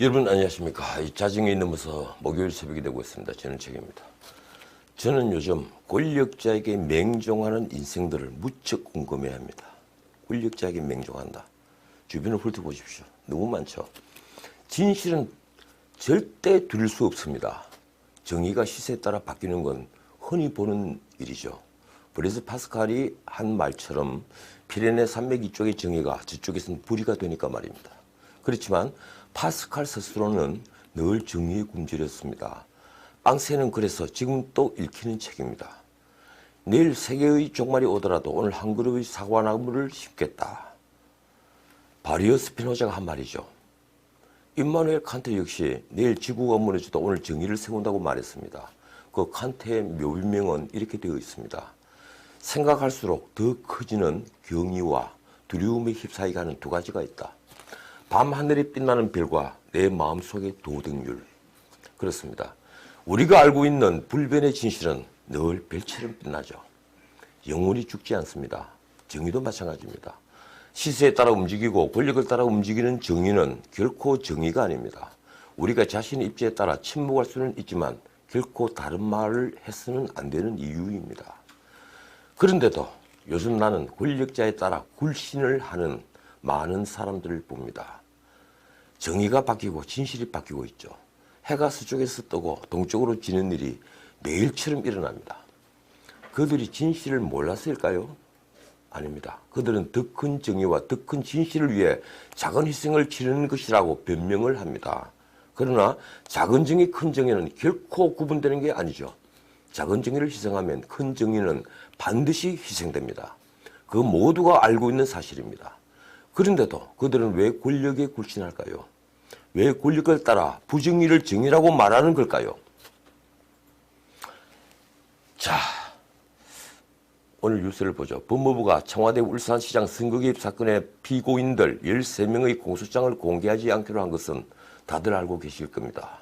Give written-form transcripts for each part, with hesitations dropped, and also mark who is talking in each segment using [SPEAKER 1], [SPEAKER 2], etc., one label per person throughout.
[SPEAKER 1] 여러분 안녕하십니까. 이 자정이 넘어서 목요일 새벽이 되고 있습니다. 저는 책입니다. 저는 요즘 권력자에게 맹종하는 인생들을 무척 궁금해합니다. 권력자에게 맹종한다. 주변을 훑어보십시오. 너무 많죠. 진실은 절대 두릴 수 없습니다. 정의가 시세에 따라 바뀌는 건 흔히 보는 일이죠. 브레즈 파스칼이 한 말처럼 피레네 산맥 이쪽의 정의가 저쪽에서는 불의가 되니까 말입니다. 그렇지만 파스칼 스스로는 늘 정의에 굶주렸습니다. 빵세는 그래서 지금 또 읽히는 책입니다. 내일 세계의 종말이 오더라도 오늘 한 그루의 사과나무를 심겠다. 바리어 스피노자가 한 말이죠. 임마누엘 칸트 역시 내일 지구가 무너져도 오늘 정의를 세운다고 말했습니다. 그 칸트의 묘비명은 이렇게 되어 있습니다. 생각할수록 더 커지는 경의와 두려움에 휩싸이게 하는 두 가지가 있다. 밤하늘에 빛나는 별과 내 마음속의 도덕률. 그렇습니다. 우리가 알고 있는 불변의 진실은 늘 별처럼 빛나죠. 영원히 죽지 않습니다. 정의도 마찬가지입니다. 시세에 따라 움직이고 권력을 따라 움직이는 정의는 결코 정의가 아닙니다. 우리가 자신의 입지에 따라 침묵할 수는 있지만 결코 다른 말을 해서는 안 되는 이유입니다. 그런데도 요즘 나는 권력자에 따라 굴신을 하는 많은 사람들을 봅니다. 정의가 바뀌고 진실이 바뀌고 있죠. 해가 서쪽에서 뜨고 동쪽으로 지는 일이 매일처럼 일어납니다. 그들이 진실을 몰라서일까요? 아닙니다. 그들은 더 큰 정의와 더 큰 진실을 위해 작은 희생을 치르는 것이라고 변명을 합니다. 그러나 작은 정의, 큰 정의는 결코 구분되는 게 아니죠. 작은 정의를 희생하면 큰 정의는 반드시 희생됩니다. 그 모두가 알고 있는 사실입니다. 그런데도 그들은 왜 권력에 굴신할까요? 왜 권력을 따라 부정의를 정의라고 말하는 걸까요? 자, 오늘 뉴스를 보죠. 법무부가 청와대 울산시장 선거 개입 사건의 피고인들 13명의 공소장을 공개하지 않기로 한 것은 다들 알고 계실 겁니다.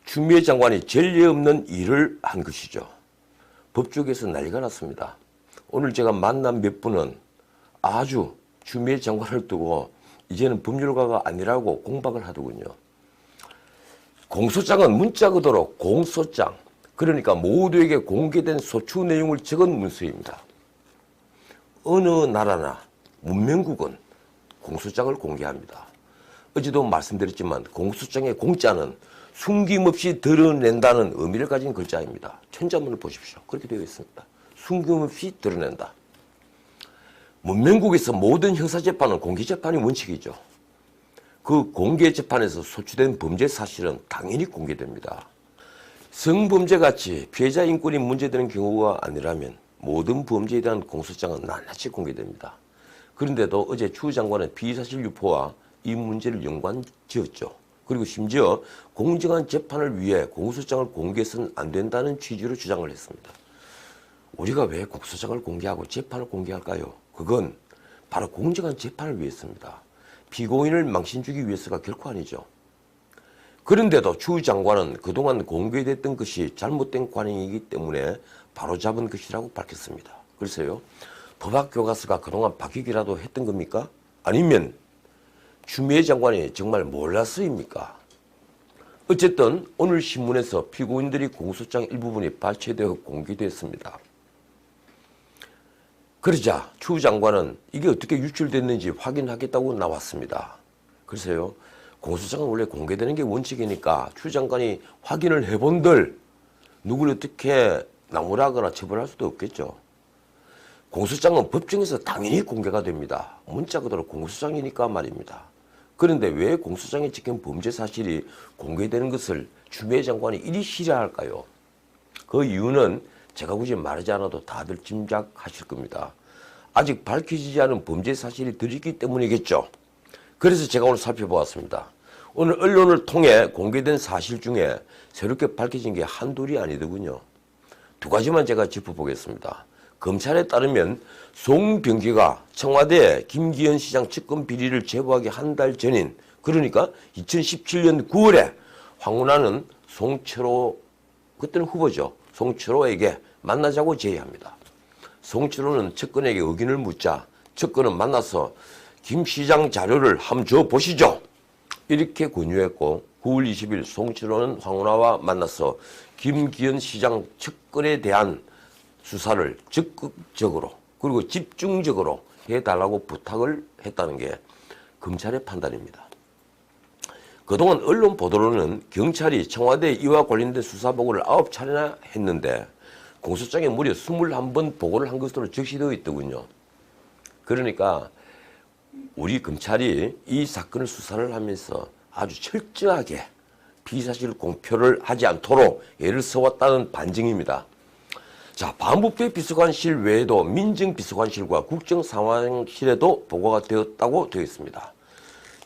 [SPEAKER 1] 추미애 장관이 전례 없는 일을 한 것이죠. 법조계에서 난리가 났습니다. 오늘 제가 만난 몇 분은 아주 추미애 장관을 두고 이제는 법률가가 아니라고 공박을 하더군요. 공소장은 문자 그대로 공소장, 그러니까 모두에게 공개된 소추 내용을 적은 문서입니다. 어느 나라나 문명국은 공소장을 공개합니다. 어제도 말씀드렸지만 공소장의 공자는 숨김없이 드러낸다는 의미를 가진 글자입니다. 천자문을 보십시오. 그렇게 되어 있습니다. 숨김없이 드러낸다. 문명국에서 모든 형사재판은 공개재판이 원칙이죠. 그 공개재판에서 소추된 범죄 사실은 당연히 공개됩니다. 성범죄같이 피해자 인권이 문제되는 경우가 아니라면 모든 범죄에 대한 공소장은 낱낱이 공개됩니다. 그런데도 어제 추 장관은 피의사실 유포와 이 문제를 연관지었죠. 그리고 심지어 공정한 재판을 위해 공소장을 공개해서는 안 된다는 취지로 주장을 했습니다. 우리가 왜 공소장을 공개하고 재판을 공개할까요? 그건 바로 공정한 재판을 위해서입니다. 피고인을 망신 주기 위해서가 결코 아니죠. 그런데도 추 장관은 그동안 공개됐던 것이 잘못된 관행이기 때문에 바로잡은 것이라고 밝혔습니다. 글쎄요, 법학 교과서가 그동안 바뀌기라도 했던 겁니까? 아니면 추미애 장관이 정말 몰라서입니까? 어쨌든 오늘 신문에서 피고인들이 공소장 일부분이 발췌되어 공개됐습니다. 그러자 추 장관은 이게 어떻게 유출됐는지 확인하겠다고 나왔습니다. 글쎄요, 공소장은 원래 공개되는 게 원칙이니까 추 장관이 확인을 해본들 누구를 어떻게 나무라거나 처벌할 수도 없겠죠. 공소장은 법정에서 당연히 공개가 됩니다. 문자 그대로 공소장이니까 말입니다. 그런데 왜 공소장에 찍힌 범죄 사실이 공개되는 것을 추미애 장관이 이리 싫어할까요? 그 이유는 제가 굳이 말하지 않아도 다들 짐작하실 겁니다. 아직 밝혀지지 않은 범죄 사실이 덜 있기 때문이겠죠. 그래서 제가 오늘 살펴보았습니다. 오늘 언론을 통해 공개된 사실 중에 새롭게 밝혀진 게 한둘이 아니더군요. 두 가지만 제가 짚어보겠습니다. 검찰에 따르면 송병기가 청와대 김기현 시장 측근 비리를 제보하기 한 달 전인, 그러니까 2017년 9월에 황운하는 송철호, 그때는 후보죠, 송철호에게 만나자고 제의합니다. 송철호는 측근에게 의견을 묻자 측근은 만나서 김 시장 자료를 한번 줘보시죠. 이렇게 권유했고 9월 20일 송치로는 황운하와 만나서 김기현 시장 측근에 대한 수사를 적극적으로 그리고 집중적으로 해달라고 부탁을 했다는 게 검찰의 판단입니다. 그동안 언론 보도로는 경찰이 청와대 이와 관련된 수사 보고를 9차례나 했는데 공소장에 무려 21번 보고를 한 것으로 적시되어 있더군요. 그러니까 우리 검찰이 이 사건을 수사를 하면서 아주 철저하게 피의사실 공표를 하지 않도록 애를 써왔다는 반증입니다. 자, 반부패 비서관실 외에도 민정비서관실과 국정상황실에도 보고가 되었다고 되어 있습니다.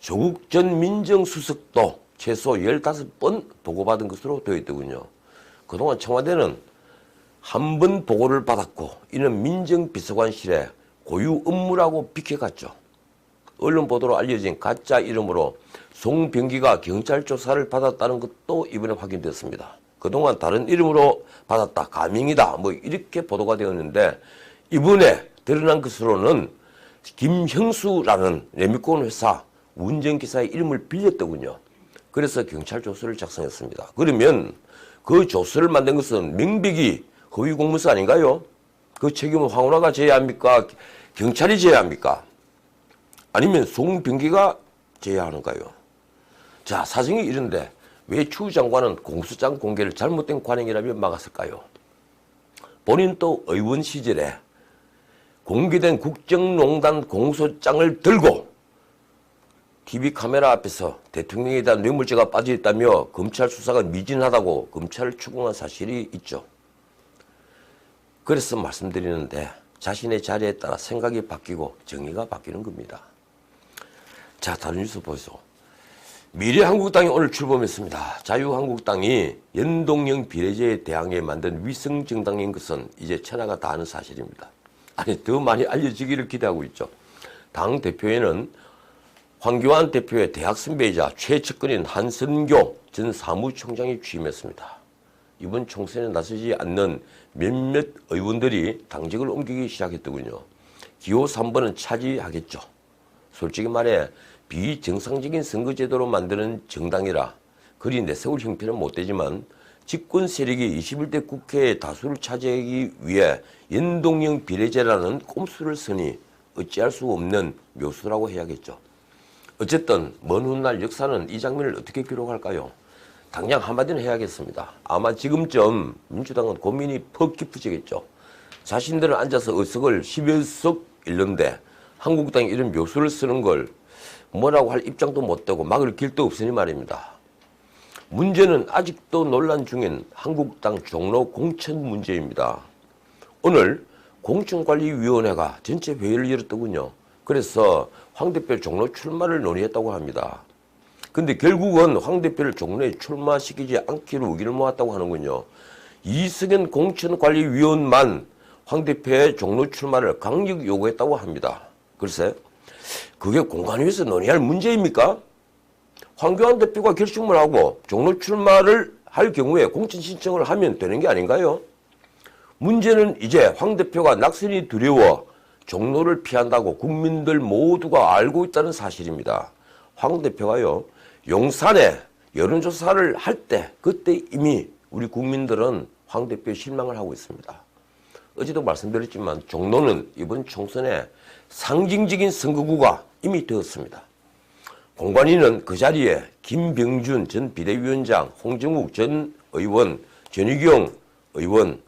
[SPEAKER 1] 조국 전 민정수석도 최소 15번 보고받은 것으로 되어 있더군요. 그동안 청와대는 한 번 보고를 받았고 이는 민정비서관실에 고유 업무라고 비켜갔죠. 언론 보도로 알려진 가짜 이름으로 송병기가 경찰 조사를 받았다는 것도 이번에 확인되었습니다. 그동안 다른 이름으로 받았다, 가명이다 뭐 이렇게 보도가 되었는데 이번에 드러난 것으로는 김형수라는 레미콘 회사 운전기사의 이름을 빌렸더군요. 그래서 경찰 조서를 작성했습니다. 그러면 그 조서를 만든 것은 명백히 허위 공문서 아닌가요? 그 책임은 황운하가 져야 합니까? 경찰이 져야 합니까? 아니면 송병기가 져야 하는가요? 자, 사정이 이런데 왜 추 장관은 공소장 공개를 잘못된 관행이라며 막았을까요? 본인도 의원 시절에 공개된 국정농단 공소장을 들고 TV 카메라 앞에서 대통령에 대한 뇌물죄가 빠져있다며 검찰 수사가 미진하다고 검찰을 추궁한 사실이 있죠. 그래서 말씀드리는데 자신의 자리에 따라 생각이 바뀌고 정의가 바뀌는 겁니다. 자, 다른 뉴스 보시죠. 미래한국당이 오늘 출범했습니다. 자유한국당이 연동형 비례제에 대항해 만든 위성정당인 것은 이제 천하가 다 아는 사실입니다. 아니, 더 많이 알려지기를 기대하고 있죠. 당 대표에는 황교안 대표의 대학 선배이자 최측근인 한선교 전 사무총장이 취임했습니다. 이번 총선에 나서지 않는 몇몇 의원들이 당직을 옮기기 시작했더군요. 기호 3번은 차지하겠죠. 솔직히 말해 비정상적인 선거제도로 만드는 정당이라 그리 내세울 형편은 못되지만 집권 세력이 21대 국회의 다수를 차지하기 위해 연동형 비례제라는 꼼수를 쓰니 어찌할 수 없는 묘수라고 해야겠죠. 어쨌든 먼 훗날 역사는 이 장면을 어떻게 기록할까요? 당장 한마디는 해야겠습니다. 아마 지금쯤 민주당은 고민이 퍽 깊어지겠죠. 자신들은 앉아서 의석을 10여 석 잃는데 한국당이 이런 묘수를 쓰는 걸 뭐라고 할 입장도 못 되고 막을 길도 없으니 말입니다. 문제는 아직도 논란 중인 한국당 종로 공천 문제입니다. 오늘 공천관리위원회가 전체 회의를 열었더군요. 그래서 황 대표 종로 출마를 논의했다고 합니다. 근데 결국은 황 대표를 종로에 출마시키지 않기로 의견을 모았다고 하는군요. 이승현 공천관리위원만 황 대표의 종로 출마를 강력 요구했다고 합니다. 글쎄, 그게 공관위에서 논의할 문제입니까? 황교안 대표가 결심을 하고 종로 출마를 할 경우에 공천 신청을 하면 되는 게 아닌가요? 문제는 이제 황 대표가 낙선이 두려워 종로를 피한다고 국민들 모두가 알고 있다는 사실입니다. 황 대표가요, 용산에 여론조사를 할 때 그때 이미 우리 국민들은 황 대표에 실망을 하고 있습니다. 어제도 말씀드렸지만 종로는 이번 총선에 상징적인 선거구가 이미 되었습니다. 공관위는 그 자리에 김병준 전 비대위원장, 홍정욱 전 의원, 전희경 의원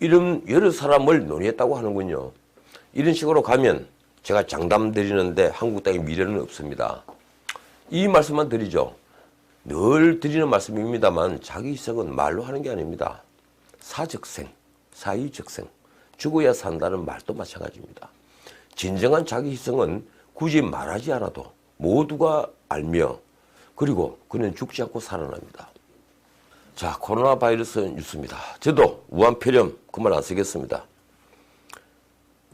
[SPEAKER 1] 이런 여러 사람을 논의했다고 하는군요. 이런 식으로 가면 제가 장담 드리는데 한국당의 미래는 없습니다. 이 말씀만 드리죠. 늘 드리는 말씀입니다만 자기 희생은 말로 하는 게 아닙니다. 사적생, 사의적생, 죽어야 산다는 말도 마찬가지입니다. 진정한 자기 희생은 굳이 말하지 않아도 모두가 알며 그리고 그는 죽지 않고 살아납니다. 자, 코로나 바이러스 뉴스입니다. 저도 우한폐렴 그 말 안 쓰겠습니다.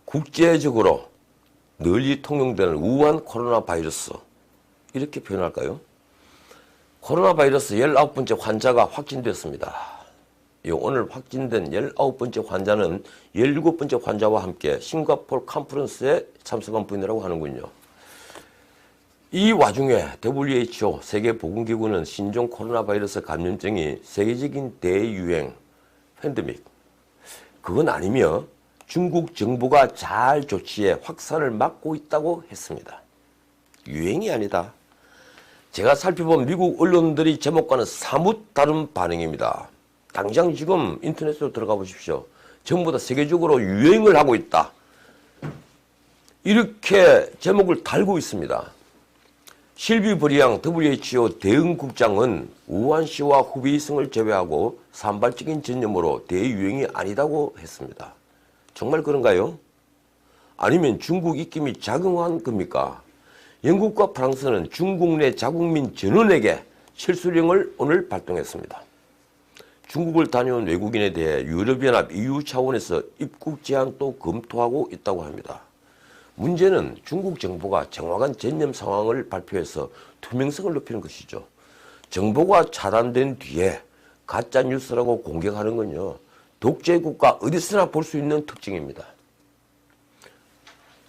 [SPEAKER 1] 국제적으로 널리 통용되는 우한 코로나 바이러스 이렇게 표현할까요? 코로나 바이러스 19번째 환자가 확진됐습니다. 오늘 확진된 19번째 환자는 17번째 환자와 함께 싱가포르 컨퍼런스에 참석한 분이라고 하는군요. 이 와중에 WHO 세계보건기구는 신종 코로나 바이러스 감염증이 세계적인 대유행 팬데믹 그건 아니며 중국 정부가 잘 조치해 확산을 막고 있다고 했습니다. 유행이 아니다. 제가 살펴본 미국 언론들이 제목과는 사뭇 다른 반응입니다. 당장 지금 인터넷으로 들어가 보십시오. 전부 다 세계적으로 유행을 하고 있다. 이렇게 제목을 달고 있습니다. 실비 브리앙 WHO 대응국장은 우한시와 후베이성을 제외하고 산발적인 전염으로 대유행이 아니다고 했습니다. 정말 그런가요? 아니면 중국 입김이 작용한 겁니까? 영국과 프랑스는 중국 내 자국민 전원에게 실수령을 오늘 발동했습니다. 중국을 다녀온 외국인에 대해 유럽연합 EU 차원에서 입국 제한도 검토하고 있다고 합니다. 문제는 중국 정부가 정확한 전염 상황을 발표해서 투명성을 높이는 것이죠. 정보가 차단된 뒤에 가짜 뉴스라고 공격하는 건요. 독재국가 어디서나 볼 수 있는 특징입니다.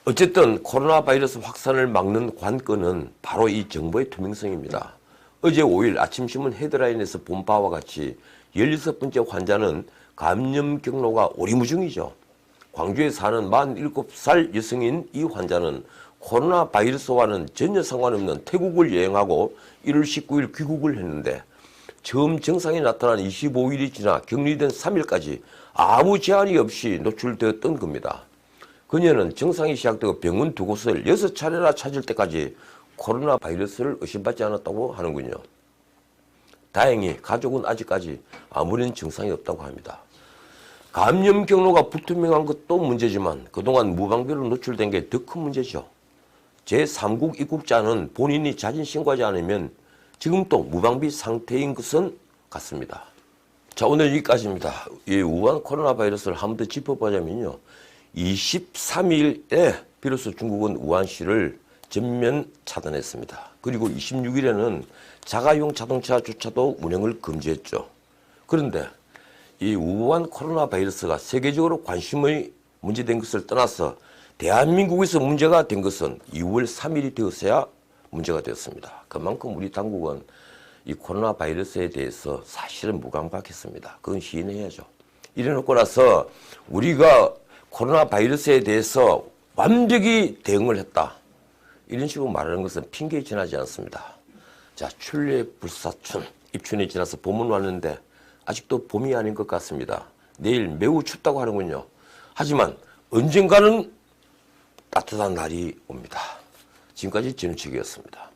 [SPEAKER 1] 어쨌든 코로나 바이러스 확산을 막는 관건은 바로 이 정보의 투명성입니다. 어제 5일 아침신문 헤드라인에서 본 바와 같이 16번째 환자는 감염 경로가 오리무중이죠. 광주에 사는 47살 여성인 이 환자는 코로나 바이러스와는 전혀 상관없는 태국을 여행하고 1월 19일 귀국을 했는데 처음 증상이 나타난 25일이 지나 격리된 3일까지 아무 제한이 없이 노출되었던 겁니다. 그녀는 증상이 시작되고 병원 두 곳을 6차례나 찾을 때까지 코로나 바이러스를 의심받지 않았다고 하는군요. 다행히 가족은 아직까지 아무런 증상이 없다고 합니다. 감염 경로가 불투명한 것도 문제지만 그동안 무방비로 노출된 게 더 큰 문제죠. 제3국 입국자는 본인이 자진 신고하지 않으면 지금 또 무방비 상태인 것은 같습니다. 자, 오늘 여기까지입니다. 이 우한 코로나 바이러스를 한 번 더 짚어보자면요. 23일에 비로소 중국은 우한시를 전면 차단했습니다. 그리고 26일에는 자가용 자동차 주차도 운행을 금지했죠. 그런데 이 우한 코로나 바이러스가 세계적으로 관심의 문제된 것을 떠나서 대한민국에서 문제가 된 것은 2월 3일이 되어서야 문제가 되었습니다. 그만큼 우리 당국은 이 코로나 바이러스에 대해서 사실은 무감각했습니다. 그건 시인해야죠. 이래놓고 나서 우리가 코로나 바이러스에 대해서 완벽히 대응을 했다. 이런 식으로 말하는 것은 핑계에 지나지 않습니다. 자, 출래 불사춘, 입춘이 지나서 봄은 왔는데 아직도 봄이 아닌 것 같습니다. 내일 매우 춥다고 하는군요. 하지만 언젠가는 따뜻한 날이 옵니다. 지금까지 전우책이었습니다.